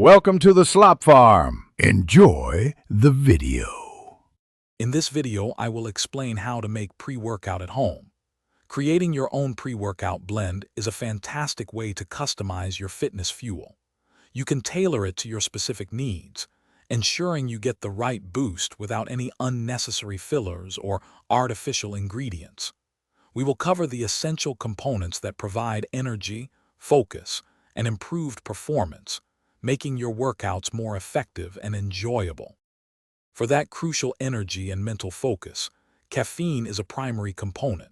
Welcome to the Slop Farm. Enjoy the video. In this video, I will explain how to make pre-workout at home. Creating your own pre-workout blend is a fantastic way to customize your fitness fuel. You can tailor it to your specific needs, ensuring you get the right boost without any unnecessary fillers or artificial ingredients. We will cover the essential components that provide energy, focus, and improved performance, making your workouts more effective and enjoyable. For that crucial energy and mental focus, caffeine is a primary component.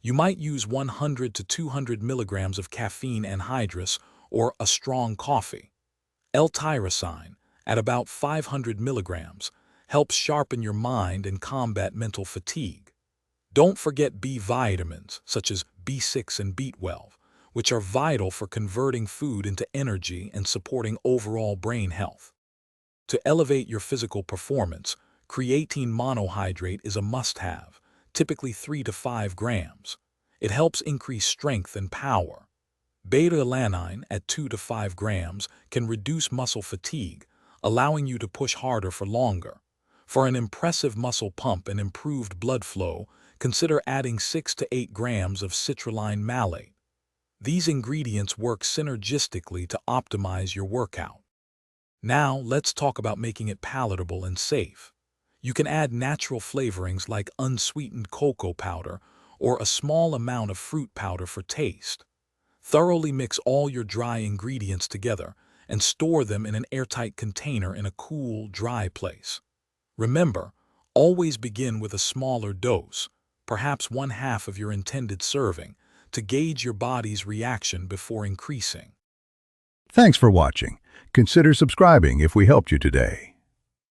You might use 100 to 200 milligrams of caffeine anhydrous or a strong coffee. L-tyrosine, at about 500 milligrams, helps sharpen your mind and combat mental fatigue. Don't forget B vitamins, such as B6 and B12, which are vital for converting food into energy and supporting overall brain health. To elevate your physical performance, creatine monohydrate is a must-have, typically 3 to 5 grams. It helps increase strength and power. Beta-alanine at 2 to 5 grams can reduce muscle fatigue, allowing you to push harder for longer. For an impressive muscle pump and improved blood flow, consider adding 6 to 8 grams of citrulline malate. These ingredients work synergistically to optimize your workout. Now, let's talk about making it palatable and safe. You can add natural flavorings like unsweetened cocoa powder or a small amount of fruit powder for taste. Thoroughly mix all your dry ingredients together and store them in an airtight container in a cool, dry place. Remember, always begin with a smaller dose, perhaps 1/2 of your intended serving, to gauge your body's reaction before increasing. Thanks for watching. Consider subscribing if we helped you today.